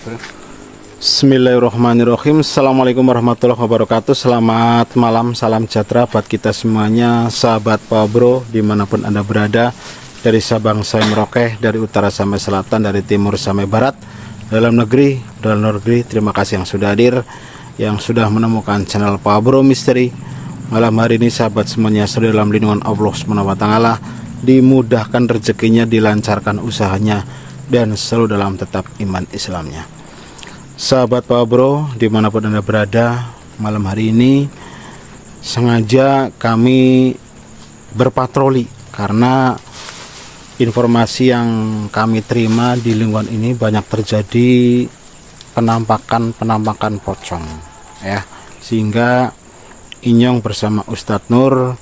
Bro. Bismillahirrahmanirrahim. Assalamualaikum warahmatullahi wabarakatuh. Selamat malam, salam sejahtera buat kita semuanya, sahabat Pak Bro dimanapun Anda berada, dari Sabang sampai Merauke, dari utara sampai selatan, dari timur sampai barat, dalam negeri, dalam luar negeri. Terima kasih yang sudah hadir, yang sudah menemukan channel Pak Bro Misteri. Malam hari ini sahabat semuanya sudah dalam lindungan Allah SWT, dimudahkan rezekinya, dilancarkan usahanya, dan selalu dalam tetap iman Islamnya. Sahabat Pak Bro dimanapun Anda berada, malam hari ini sengaja kami berpatroli karena informasi yang kami terima di lingkungan ini banyak terjadi penampakan pocong ya, sehingga Inyong bersama Ustadz Nur,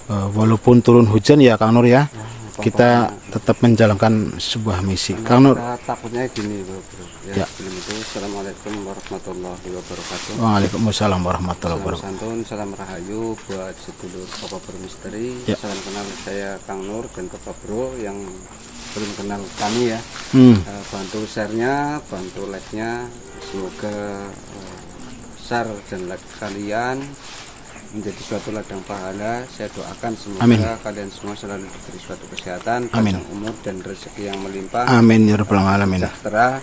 walaupun turun hujan ya Kang Nur ya, kita tetap menjalankan sebuah misi. Kang Nur, Takutnya gini bro. Ya. Sebelum itu, Assalamualaikum warahmatullahi wabarakatuh. Waalaikumsalam warahmatullahi Salam wabarakatuh. santun, salam rahayu buat sedulur Bapak Bro Misteri. Ya. Salam kenal, saya Kang Nur dan Bapak Bro yang belum kenal kami ya. Bantu share-nya, bantu like-nya. Semoga share dan like kalian menjadi suatu ladang pahala. Saya doakan semoga Amin. kalian semua selalu diberi suatu kesehatan, Amin. panjang umur dan rezeki yang melimpah, Amin ya rabbal alamin. sejahtera,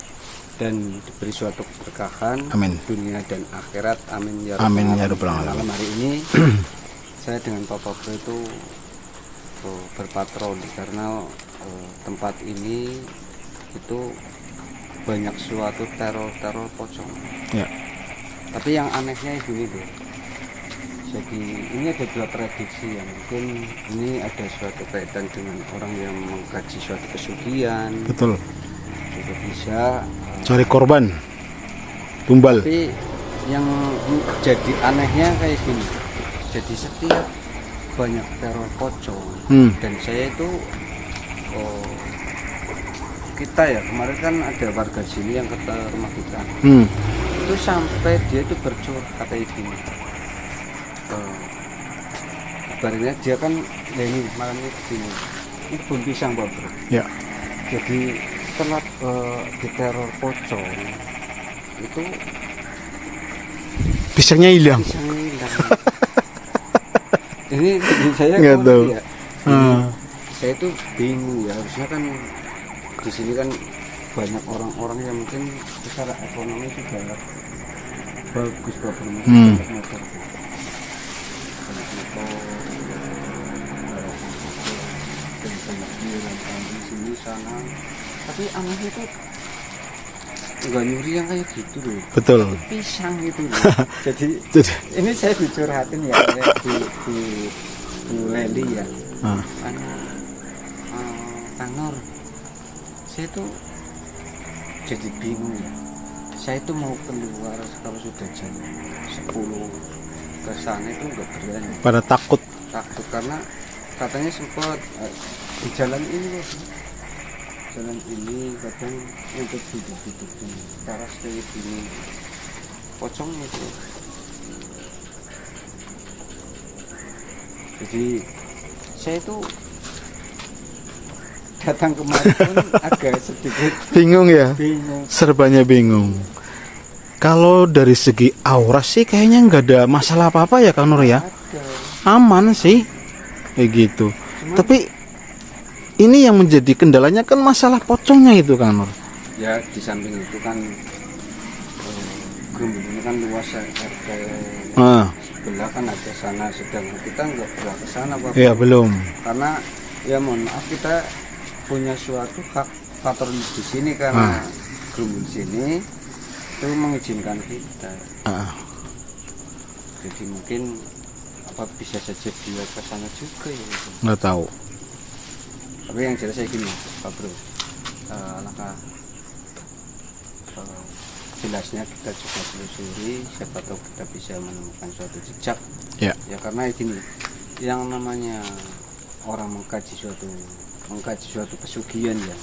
dan diberi suatu keberkahan Amin. dunia dan akhirat. Amin ya Amin ya rabbal rabbal alamin. alamin. Malam hari ini saya dengan Bapak Bro itu berpatroli karena tempat ini itu banyak suatu teror pocong. Ya. Tapi yang anehnya ini tuh, jadi ini ada dua prediksi yang mungkin ini ada suatu kaitan dengan orang yang mengkaji suatu pesugihan. Betul. Juga bisa Cari korban tumbal. tapi yang jadi anehnya kayak gini, jadi setiap banyak teror pocong dan saya itu kita ya kemarin kan ada warga sini yang ke rumah kita itu sampai dia itu bercurhat kayak gini. Kabarnya dia kan ini malam ini begini, ini kebun pisang Bro. Ya. Jadi setelah diteror pocong itu Pisangnya hilang. pisangnya hilang. ini saya Nggak kok tahu. ya, saya itu bingung ya, harusnya kan di sini kan banyak orang-orang yang mungkin secara ekonomi juga bagus Bro. Banyak motor dan banyak jualan di sini sana, tapi anehnya itu nggak nyuri yang kayak gitu loh, Betul. pisang gitu loh. jadi Jadi, ini saya dicurhatin ya, di Bu Leli ya, Kang Nur, saya tuh jadi bingung ya, saya tuh mau keluar kalau sudah jam 10 ke sana itu nggak berani, pada takut. karena katanya sempat di jalan ini loh, jalan ini kadang untuk duduk di teras kayak gini pocong itu. Jadi saya itu datang kemarin pun agak sedikit Bingung ya? bingung. Serbanya bingung. Kalau dari segi aura sih kayaknya nggak ada masalah apa-apa ya Kang Nur ya. Ada. Aman sih. Kayak gitu. Tapi ini yang menjadi kendalanya kan masalah pocongnya itu Kang Nur. Ya di samping itu kan Grum ini kan luas ya, sebelah kan ada sana, sedangkan kita nggak pernah ke sana Bapak. Ya belum. Karena ya mohon maaf, kita punya suatu hak patroli di sini karena Grum di sini itu mengizinkan kita. Jadi mungkin apa bisa saja dia ke sana juga ya gitu. Nggak tahu. Tapi yang jelas saya gini Pak Bro, langkah jelasnya kita coba telusuri, siapa tahu kita bisa menemukan suatu jejak. Ya. Ya karena gini, yang namanya orang mengkaji suatu pesugihan ya,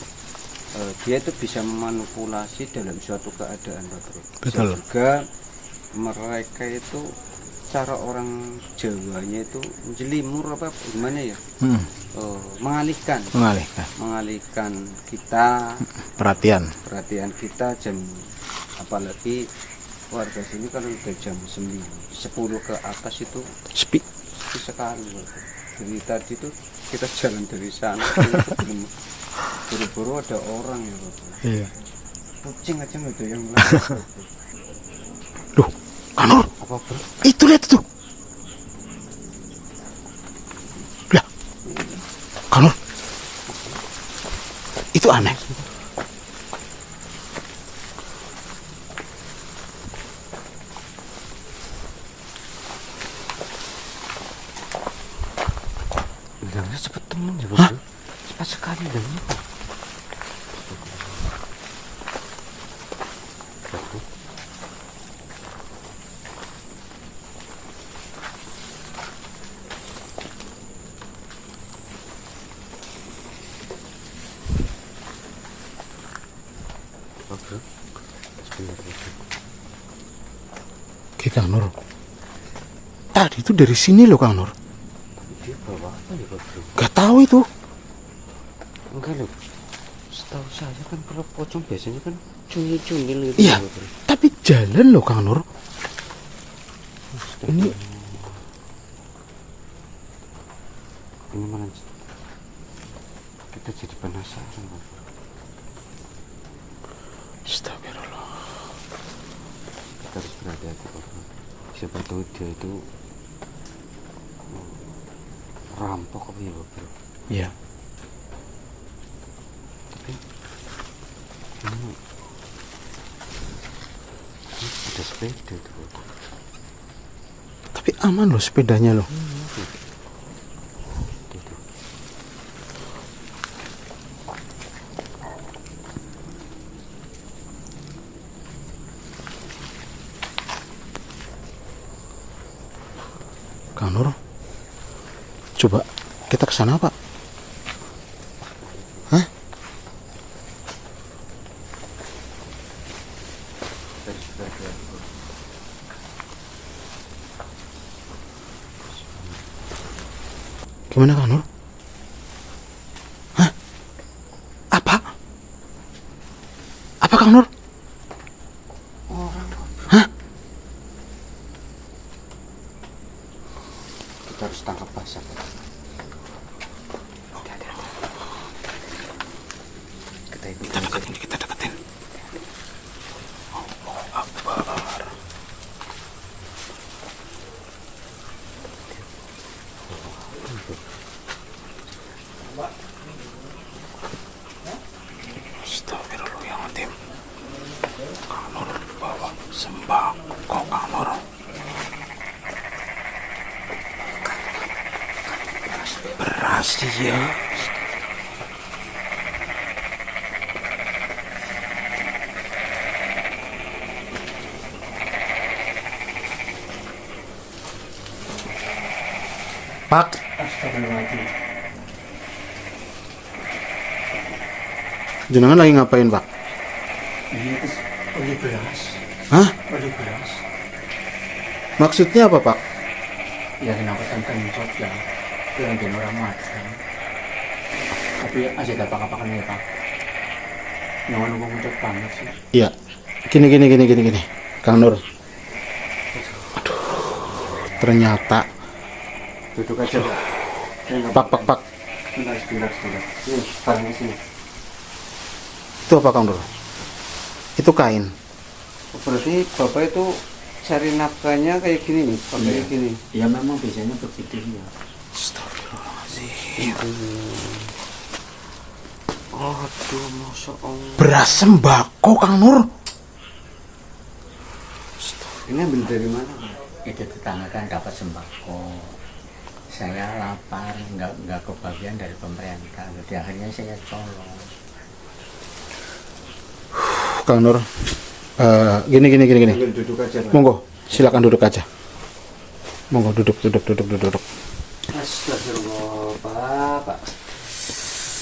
dia itu bisa memanipulasi dalam suatu keadaan Pak Bro. Bisa Betul. juga mereka itu cara orang Jawanya itu jelimur apa gimana ya, mengalihkan Mengalihkan mengalihkan kita perhatian. kita jam apalagi warga sini kan udah jam 9, 10 ke atas itu sepi sekali Bapak. Jadi tadi tuh kita jalan dari sana belum buru-buru ada orang ya Bapak. iya. Kucing aja nggak ada yang lain. Duh, Kanur, Apa bro? itu lihat itu. Lah, Kanur, itu aneh. Bilangnya cepet temen ya Bapak. Cepat sekali bilangnya. Oke, Kang Nur. Tadi itu dari sini loh, Kang Nur. Dia bawa apa ya Bapak? Gak tahu itu. Enggak loh. Setahu saya kan kalau pocong biasanya kan cunil-cunil gitu. Iya, Bapak. tapi jalan loh, Kang Nur. Ini mana? Kita jadi penasaran Bapak. Astagfirullah. Kita harus berhati-hati Bapak. Siapa tahu dia itu rampok apa ya Bapak. Iya. Tapi ini ada sepeda itu Bapak. Tapi aman loh sepedanya loh. Kang Nur, coba kita ke sana Pak. Hah? Gimana Kang Nur? Hah? Apa? Apa Kang Nur? Hah? Kita harus tangkap basah Bapak. Kita ikut Kita deketin, kita deketin. Astagfirullahaladzim. Kang Nur bawa sembako, Kang Nur. Beras ya. Pak, jenengan lagi ngapain Pak? Ini oli beras. Hah? Oli beras. Maksudnya apa Pak? Ya kenapa kan kencot ya. Yang dan orang makan. Tapi aja dapat apa-apa ya Pak. Nyawa nunggu kencot banget sih. Iya. Gini. Kang Nur. Aduh. Ternyata. duduk aja Pak. Pak. Sebentar. Sini, barangnya sini. Itu apa Kang Nur? Itu kain. Berarti Bapak itu cari nafkahnya kayak gini nih, pakai Iya. gini. Ya memang biasanya begitu ya. Astagfirullahaladzim. Aduh, masya Allah. Beras sembako Kang Nur. Ini ambil dari mana Pak? Itu tetangga kan dapat sembako. Saya lapar, nggak kebagian dari pemerintah. Jadi akhirnya saya colong. Kang Nur. Gini. Ambil duduk aja Pak. Monggo, silakan duduk aja. Monggo duduk. Astagfirullah Pak.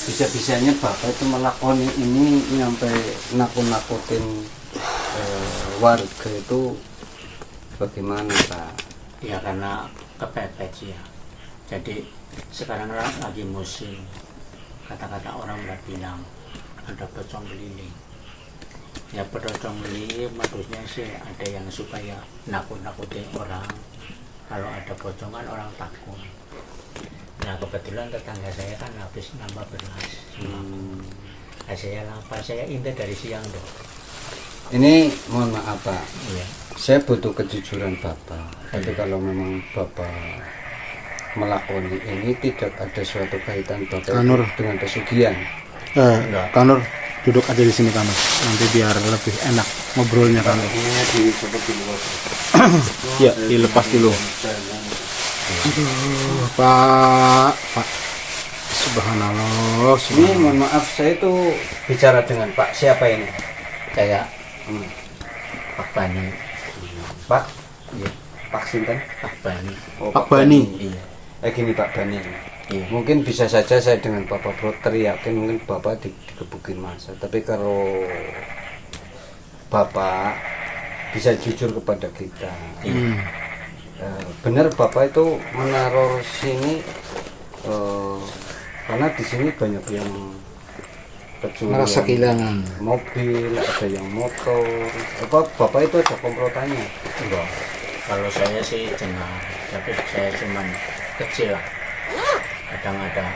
Bisa-bisanya Bapak itu melakoni ini sampai nakut-nakutin warga itu bagaimana Pak? Ya karena kepepet ya. Jadi sekarang lagi musim. Kata-kata orang udah bilang ada pocong beliling. Ya pedotong ini modusnya sih ada yang supaya nakut-nakutin orang. Kalau ada pocongan orang takut. Nah kebetulan tetangga saya kan habis nambah beras. Nah, saya lapar, saya inti dari siang dong. Ini mohon maaf Pak, Iya. saya butuh kejujuran Bapak. Tapi kalau memang Bapak melakoni ini tidak ada suatu kaitan Bapak Kanur. dengan pesugihan. Enggak. Kanur duduk aja di sini Kanur, nanti biar lebih enak ngobrolnya Kanur. Ini di seperti luar. Ya dilepas dulu. Aduh, Pak, subhanallah, Ini mohon maaf, saya itu bicara dengan Pak siapa ini? Saya Pak Bani. Pak? Iya. Pak Sinten? Pak Bani. Oh, Pak Bani. Iya. Gini Pak Bani. Iya. Mungkin bisa saja saya dengan Bapak Bro teriakin mungkin Bapak digebukin masa. Tapi kalau Bapak bisa jujur kepada kita, benar Bapak itu menaruh sini karena di sini banyak yang pencurian merasa kehilangan. mobil, ada yang motor. Apa Bapak itu ada komplotannya? Enggak. Kalau saya sih dengar, tapi saya cuman kecil lah. Kadang ada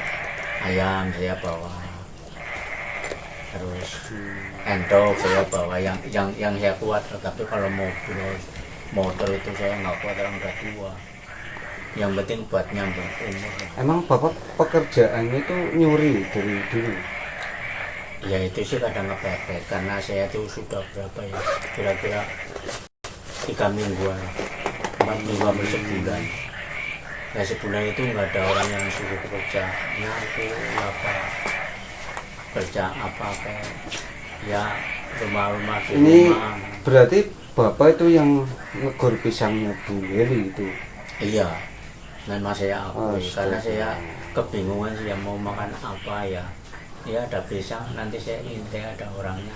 ayam saya bawa, terus entok saya bawa yang saya kuat. Tapi kalau motor itu saya nggak kuat, orang udah tua. Yang penting buat nyambung umur. Emang Bapak pekerjaannya itu nyuri dari dulu? Ya itu sih kadang kepepet karena saya tuh sudah berapa ya, kira-kira 3 mingguan, 4 minggu hampir sebulan. Nah sebulan itu nggak ada orang yang suruh kerja, nyapu apa, kerja apa kayak ya rumah-rumah di Ini rumah. berarti Bapak itu yang negor pisangnya Bu Heli itu? Iya, memang saya akui karena Astaga. saya kebingungan sih mau makan apa ya. Ya ada pisang, nanti saya minta ada orangnya,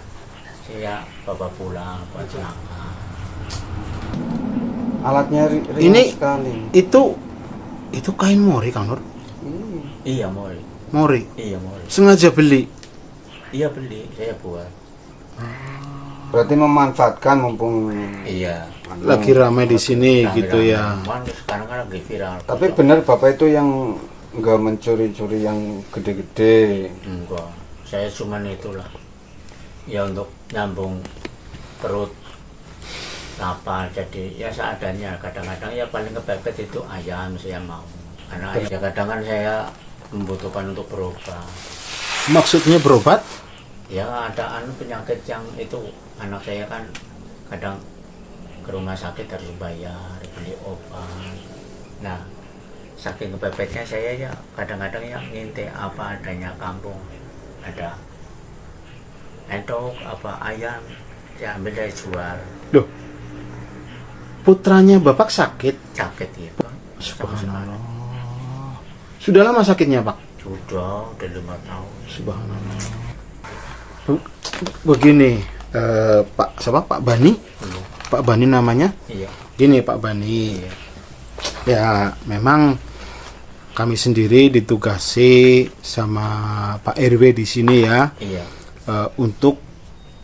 saya bawa pulang buat makan. Alatnya ringan Ini- sekali. Itu kain mori Kanur, Iya mori, mori. iya mori, Sengaja beli. iya beli, saya buat. Berarti memanfaatkan mumpung Iya. Lagi ramai di sini gitu ya. Sekarang kan lagi viral. Tapi benar Bapak itu yang nggak mencuri-curi yang gede-gede. Enggak, saya cuman itulah. Ya untuk nyambung perut lapar, jadi ya seadanya. Kadang-kadang ya paling kepepet itu ayam saya mau. Karena ya kadang kan saya membutuhkan untuk berobat. Maksudnya berobat? Ya ada penyakit yang itu anak saya kan kadang ke rumah sakit harus bayar beli obat. Nah saking kepepetnya saya ya kadang-kadang yang nginte apa adanya kampung, ada entok apa ayam ya ambil dari jual. Loh, putranya Bapak sakit? Sakit ya Subhanallah. Sudah lama sakitnya Pak? sudah 5 tahun. Subhanallah. Begini, Pak siapa? Pak Bani? Iya. Pak Bani namanya? Iya. Gini Pak Bani. Iya. Ya memang kami sendiri ditugasi sama Pak RW di sini ya, Iya. untuk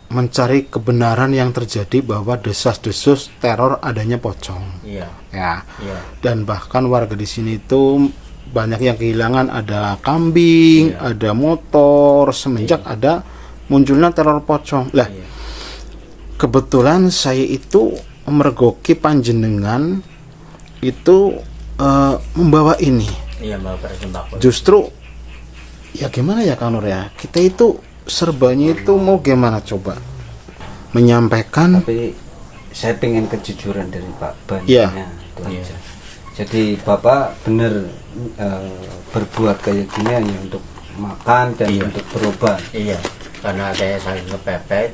mencari kebenaran yang terjadi bahwa desas-desus teror adanya pocong. Iya. Ya. Iya. Dan bahkan warga di sini itu banyak yang kehilangan, ada kambing, Iya. ada motor semenjak ada munculnya teror pocong. Lah, Iya. kebetulan saya itu mergoki panjenengan itu membawa ini. Iya mau bersembako. Justru ya gimana ya Kang Nur ya, kita itu serbanya itu mau gimana coba menyampaikan. Tapi saya pengen kejujuran dari Pak Ban. Iya. Itu Iya. aja. Jadi Bapak benar berbuat kayak gini hanya untuk makan dan Iya. untuk berobat. Iya, karena saya saking kepepet,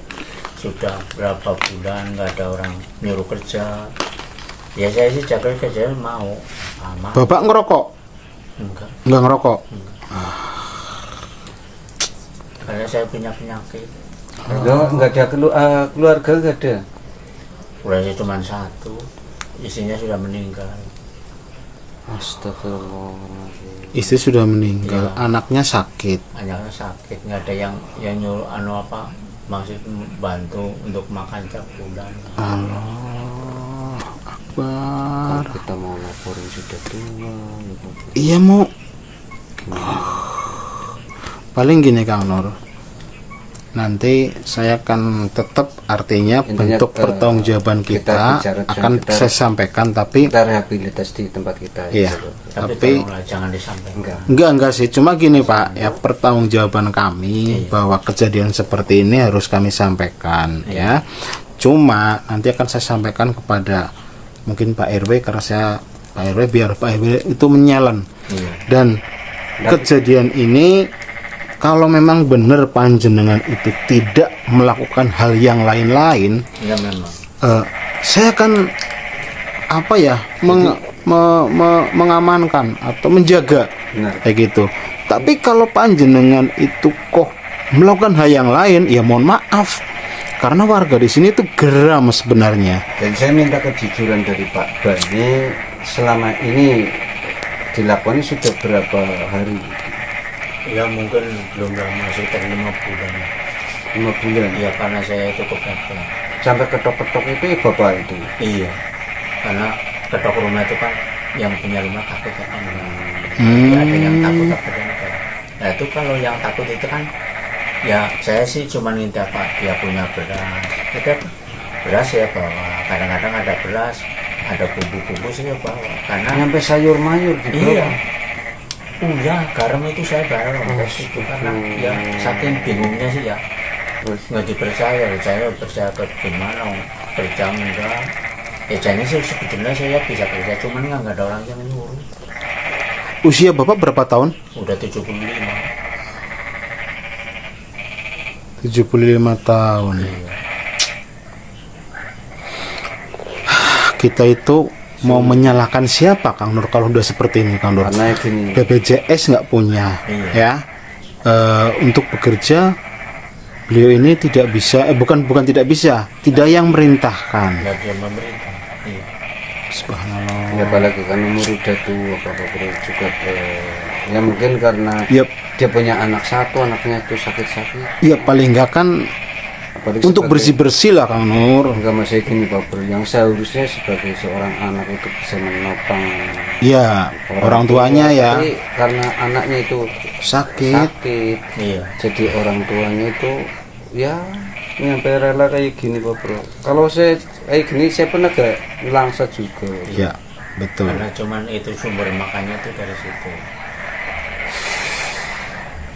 sudah berapa bulan nggak ada orang nyuruh kerja. Ya saya sih jaga kerja mau, mau. Bapak ngerokok? Enggak, Enggak ngerokok. karena saya punya penyakit. Nggak ada keluarga nggak ada. Keluarga cuma satu, istrinya sudah meninggal. Astagfirullah. Istri sudah meninggal, Iya. anaknya sakit. Anaknya sakit, nggak ada yang nyuruh apa maksud bantu untuk makan tiap bulan. Allah Akbar. Kalau kita mau laporin sudah tua ya, Pak Bro. Iya mau. Paling gini Kang Nur, nanti saya akan tetap artinya Intinya, bentuk pertanggungjawaban kita bicara, akan kita- saya sampaikan, tapi Kita rehabilitas di tempat kita. iya, gitu. Tapi tolonglah jangan disampaikan. enggak sih, cuma gini Pak, ya pertanggungjawaban kami bahwa kejadian seperti ini harus kami sampaikan ya. Cuma nanti akan saya sampaikan kepada mungkin Pak RW, karena saya Pak RW, biar Pak RW itu menyalan. Iya. Dan kejadian ini kalau memang benar panjenengan itu tidak melakukan hal yang lain-lain, Ya memang. saya akan apa ya mengamankan atau menjaga Benar. kayak gitu. Tapi kalau panjenengan itu kok melakukan hal yang lain, ya mohon maaf, karena warga di sini itu geram sebenarnya. Dan saya minta kejujuran dari Pak Bani, selama ini dilakukan sudah berapa hari? Ya mungkin belum lama, sekitar 5 bulan. 5 bulan. Iya, karena saya itu kepepet. Sampai ketok-ketok itu ya Bapak itu. Iya, karena ketok rumah itu kan yang punya rumah takut kan. Hmm. Ya, ada yang takut apa dan apa. Nah itu kalau yang takut itu kan, ya saya sih cuma minta Pak, dia punya beras. Itu beras saya bawa. Kadang-kadang ada beras, ada bumbu-bumbu saya bawa. Karena Sampai sayur mayur gitu. iya. Ya, garam itu saya bawa itu karena ya saking bingungnya sih ya. Terus Nggak dipercaya, saya percaya ke gimana kerja enggak. Ya jadi sih sebetulnya saya bisa kerja, cuman nggak ada orang yang nyuruh. Usia Bapak berapa tahun? Udah 75. 75 tahun. Iya. Kita itu mau menyalahkan siapa Kang Nur kalau udah seperti ini Kang Nur? karena gini, BPJS nggak punya, Iya. ya. Untuk bekerja beliau ini tidak bisa, bukan tidak bisa, tidak yang merintahkan. Nggak dia pemerintah. Iya. Subhanallah. ya apalagi kan umur udah tua Bapak Bro juga. Ya mungkin karena Yap. dia punya anak satu, anaknya itu sakit-sakit. Ya paling nggak kan Apalagi untuk sebagai- bersih-bersih lah Kang Nur. Enggak, masih gini Pak Bro, yang seharusnya sebagai seorang anak itu bisa menopang Ya orang tuanya ya tapi karena anaknya itu sakit. sakit, Iya. jadi orang tuanya itu ya nyampe rela kayak gini Pak Bro. Kalau saya kayak gini saya pun agak langsa juga. Ya betul. Karena cuman itu sumber makannya itu dari situ.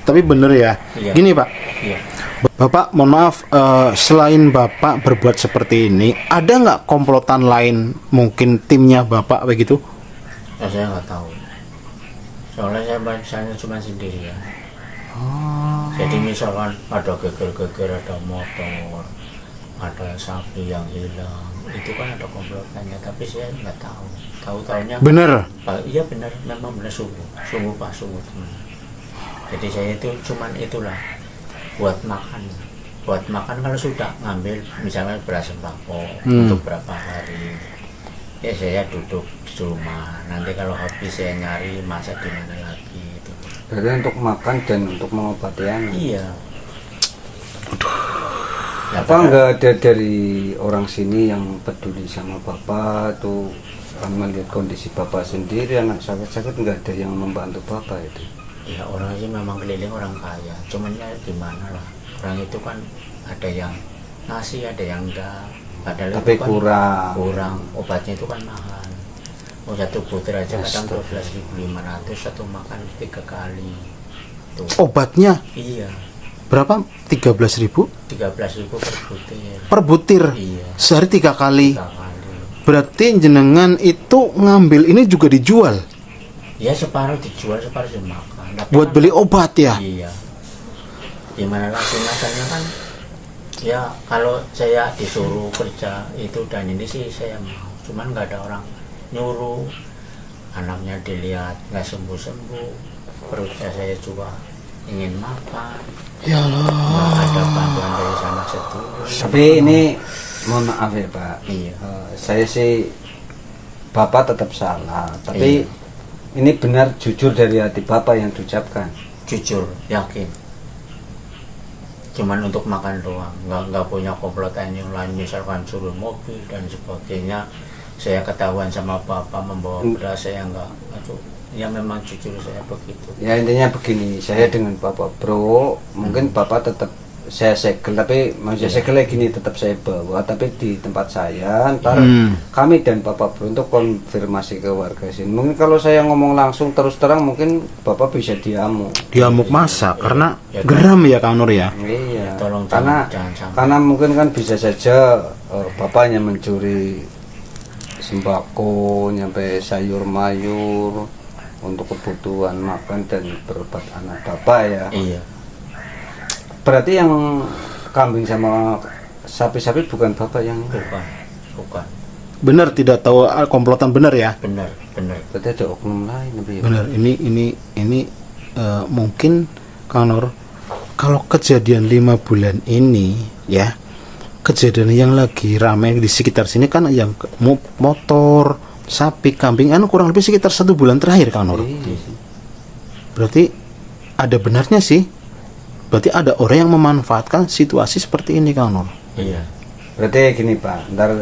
Tapi bener ya. Iya. Gini Pak, Iya. Bapak mohon maaf, selain Bapak berbuat seperti ini, ada nggak komplotan lain, mungkin timnya Bapak begitu? Ya, saya nggak tahu. Soalnya saya bacanya cuma sendirian. Jadi misalkan ada geger-geger, ada motor, ada sapi yang hilang, itu kan ada komplotannya. Tapi saya nggak tahu. Tahu-tahunya. Bener. Iya benar, memang benar sungguh Pak, sungguh teman. Jadi saya itu cuman itulah buat makan kalau sudah ngambil misalnya beras sembako untuk berapa hari, ya saya duduk di rumah, nanti kalau habis saya nyari masak di mana lagi itu. Berarti untuk makan dan untuk mengobati anak. Iya. Ya, Apa enggak ada dari orang sini yang peduli sama Bapak tuh, melihat kondisi Bapak sendiri, anak sakit-sakit, enggak ada yang membantu Bapak itu? ya orang sih memang keliling orang kaya, cuman ya gimana lah, orang itu kan ada yang ngasih, ada yang enggak. Padahal Tapi itu kan kurang. obatnya itu kan mahal. Satu butir aja kadang 12.500, satu makan 3 kali. Tuh. Obatnya Iya, berapa? 13.000 13.000 per butir. per butir. Iya, Sehari 3 kali. 3 kali. Berarti jenengan itu ngambil ini juga dijual Ya separuh dijual, separuh dimakan. Tapi buat kan- beli obat ya? Iya. Gimana lagi masanya kan? Ya kalau saya disuruh kerja itu dan ini sih saya mau. Cuman nggak ada orang nyuruh. Anaknya dilihat nggak sembuh-sembuh. Perutnya saya juga ingin makan. Ya Allah. Nggak ada bantuan dari sanak sedulur. Tapi ini mohon maaf ya Pak. Iya. Saya sih Bapak tetap salah, tapi Iya. ini benar jujur dari hati Bapak yang diucapkan. Jujur, yakin. cuman untuk makan doang, nggak punya komplotan yang lain, misalkan suruh mobil dan sebagainya. Saya ketahuan sama bapak membawa beras, saya nggak, aduh, ya memang jujur saya begitu. Ya intinya begini, saya dengan Bapak Bro, mungkin Bapak tetap saya segel, tapi maksudnya segelnya gini, tetap saya bawa, tapi di tempat saya ntar kami dan Bapak Bro untuk konfirmasi ke warga sini. Mungkin kalau saya ngomong langsung terus terang mungkin Bapak bisa diamuk masa karena geram ya Kang Nur ya. Iya, Tolong karena mungkin kan bisa saja bapaknya mencuri sembako, nyampe sayur mayur untuk kebutuhan makan dan berobat anak bapak ya. Iya. Berarti yang kambing sama sapi-sapi bukan bapak yang Bukan. Benar, tidak tahu komplotan, benar ya. Benar. berarti ada oknum lain lebih. Benar, ini mungkin Kang Nur, kalau kejadian 5 bulan ini ya, kejadian yang lagi ramai di sekitar sini kan yang motor, sapi, kambing, kurang lebih sekitar 1 bulan terakhir Kang Nur. Berarti ada benarnya sih. Berarti ada orang yang memanfaatkan situasi seperti ini Kang Nur. Iya. Berarti gini Pak, ntar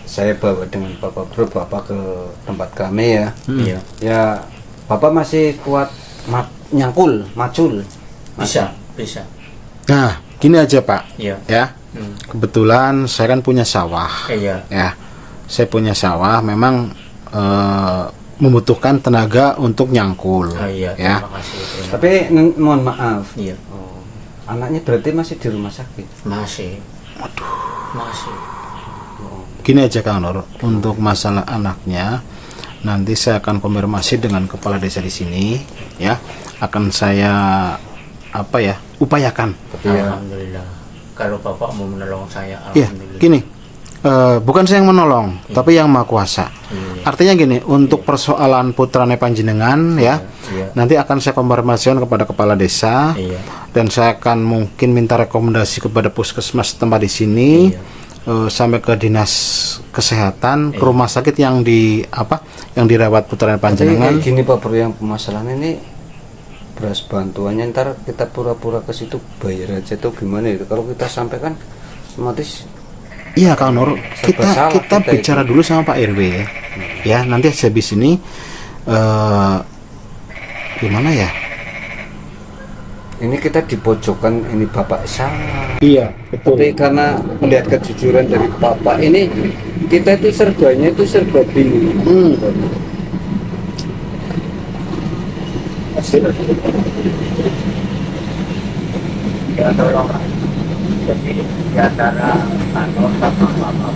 saya bawa dengan Bapak Bro, Bapak ke tempat kami ya. Iya. Ya Bapak masih kuat nyangkul, macul. Bisa. Nah, gini aja Pak. Iya. Ya. Kebetulan saya kan punya sawah. Iya. Ya. Saya punya sawah, memang membutuhkan tenaga untuk nyangkul. Iya. Ya. Terima kasih. Tapi mohon maaf. Iya. Anaknya berarti masih di rumah sakit? Masih. Masih. Gini aja Kang Nur, untuk masalah anaknya nanti saya akan konfirmasi dengan kepala desa di sini ya. Akan saya upayakan. Alhamdulillah. Kalau Bapak mau menolong saya, Iya, alhamdulillah. gini. Bukan saya yang menolong, tapi yang Maha Kuasa. Artinya gini, untuk persoalan putrane panjenengan ya, nanti akan saya konfirmasikan kepada kepala desa, dan saya akan mungkin minta rekomendasi kepada puskesmas tempat di sini, sampai ke dinas kesehatan, ke rumah sakit yang dirawat putrane panjenengan. Gini Pak Bro, yang permasalahan ini beras bantuannya ntar kita pura-pura ke situ bayar aja tuh gimana itu? Kalau kita sampaikan otomatis. Iya Kang Nur, kita bicara dulu sama Pak RW ya. Nanti habis ini gimana ya? Ini kita di pojokan, ini Bapak salah. Iya, betul. Tapi karena melihat kejujuran dari Bapak ini, kita itu serba bingung. Ya tolong. Jadi di antara kantor sama bapak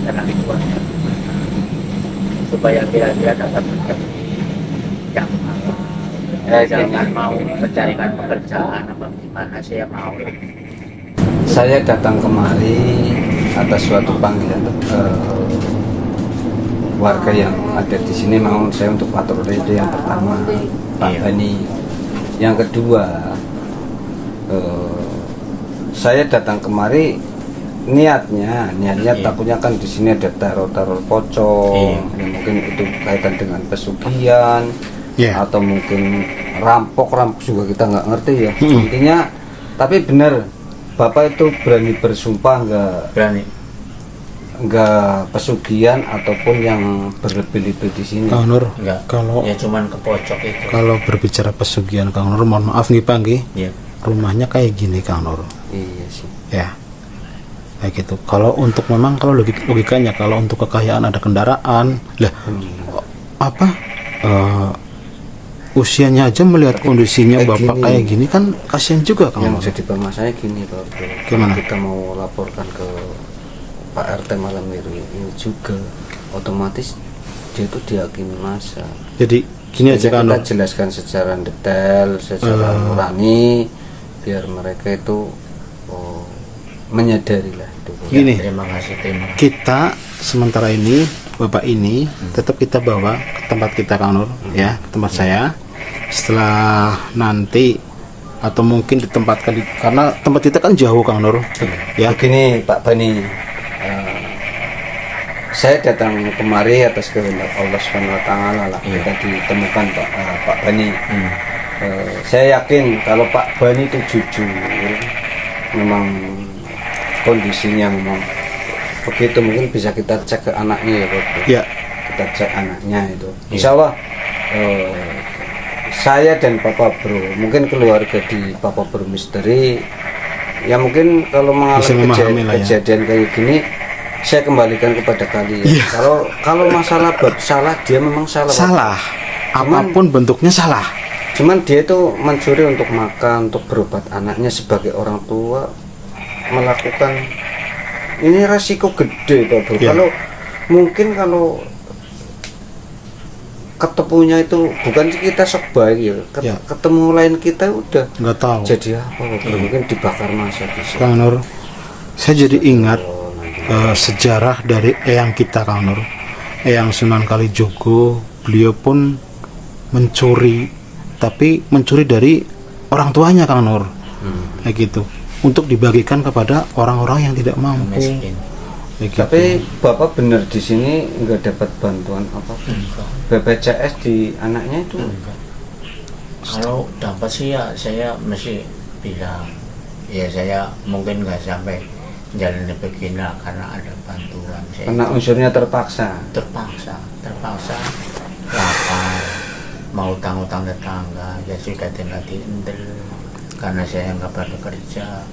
dan lingkungannya supaya kira-kira dapat menjadi yang jangan mau mencarikan pekerjaan apa gimana, saya mau. Saya datang kemari atas suatu panggilan warga yang ada di sini, mau saya untuk patroli yang pertama Pak Bani. Yang kedua saya datang kemari niatnya takutnya kan di sini ada teror pocong, ya mungkin itu kaitan dengan pesugihan, atau mungkin rampok juga kita nggak ngerti ya. Intinya, tapi benar Bapak itu berani bersumpah nggak pesugihan ataupun yang berlebih-lebih di sini. Kang Nur, kalau ya cuman ke pojok itu. Kalau berbicara pesugihan Kang Nur, mohon maaf nih Pak nggih. Rumahnya kayak gini Kang Nur. Iya sih. Ya. Kayak gitu. Kalau untuk memang kalau logikanya kalau untuk kekayaan ada kendaraan, usianya aja melihat kondisinya Bapak gini, kayak gini kan kasihan juga Kang Nur. Yang jadi permasalahannya gini Pak. Gimana? Kita mau laporkan ke Pak RT malam ini juga otomatis dia itu dihakimi massa. Jadi gini aja Kang Nur. Kita jelaskan secara detail, secara nurani, biar mereka itu menyadari lah itu. Gini, Terima kasih. kita sementara ini Bapak ini tetap kita bawa ke tempat kita Kang Nur ya, ke tempat saya. Setelah nanti atau mungkin ditempatkan karena tempat kita kan jauh Kang Nur ya. Begini Pak Bani, saya datang kemari atas kehendak Allah SWT lah. Kita ditemukan Pak Bani. Saya yakin kalau Pak Bani itu jujur, memang kondisinya memang begitu, mungkin bisa kita cek ke anaknya ya Pak Bro. Ya. Kita cek anaknya itu. Insya Allah saya dan Papa Bro, mungkin keluarga di Papa Bro Misteri, ya mungkin kalau mengalami kejadian kayak gini, saya kembalikan kepada kalian. Iya. Kalau masalah bab salah, dia memang salah. Salah. Apapun bentuknya salah. Cuman dia itu mencuri untuk makan, untuk berobat anaknya. Sebagai orang tua melakukan ini resiko gede Pak Bro. Ya. Kalau ketemunya itu bukan kita sok baik ya. Ya. Ketemu lain kita udah Nggak tahu. jadi apa Pak Bro? Mungkin dibakar masa bisa. Kang Nur, saya jadi ingat sejarah dari Eyang kita, Kang Nur. Eyang Sunan Kalijogo, beliau pun mencuri, tapi mencuri dari orang tuanya, Kang Nur. Kayak gitu. Untuk dibagikan kepada orang-orang yang tidak mampu. Miskin. Kayak gitu. Tapi Bapak benar di sini nggak dapat bantuan apapun. BPJS di anaknya itu. Kalau dapat sih ya saya mesti bilang, ya saya mungkin nggak sampai jalan begini karena ada bantuan. Saya Karena unsurnya terpaksa. terpaksa lapar, mau utang-utang tetangga, ya sudah tinggal diendel karena saya nggak pada kerja,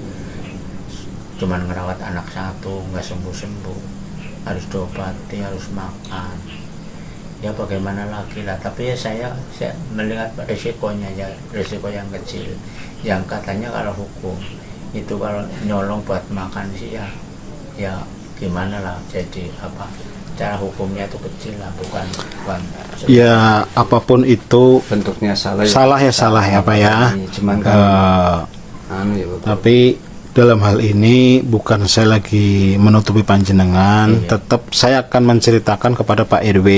cuman ngerawat anak satu, nggak sembuh-sembuh, harus diobati, harus makan, ya bagaimana lagi lah. Tapi ya saya melihat resikonya, ya resiko yang kecil, yang katanya kalau hukum itu kalau nyolong buat makan sih ya gimana lah, jadi apa cara hukumnya itu kecil lah, bukan Ya apapun itu Bentuknya salah. salah ya Pak ya. Cuman kan anu ya Pak Bro. Tapi dalam hal ini bukan saya lagi menutupi panjenengan, tetap saya akan menceritakan kepada Pak RW,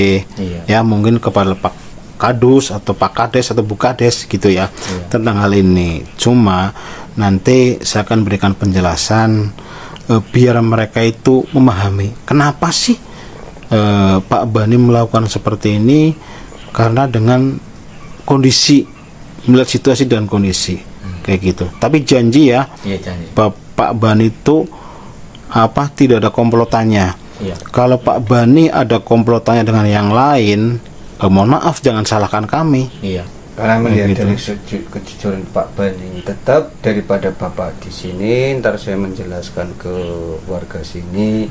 ya mungkin kepada Pak Kadus atau Pak Kades atau Bu Kades gitu ya, tentang hal ini. Cuma nanti saya akan berikan penjelasan biar mereka itu memahami kenapa sih Pak Bani melakukan seperti ini, karena dengan kondisi, melihat situasi dan kondisi kayak gitu. Tapi janji ya, janji. Pak Bani itu tidak ada komplotannya. Kalau Pak Bani ada komplotannya dengan yang lain, mohon maaf, jangan salahkan kami. Karena melihat dari kejujuran Pak Bani, tetap daripada Bapak di sini, ntar saya menjelaskan ke warga sini.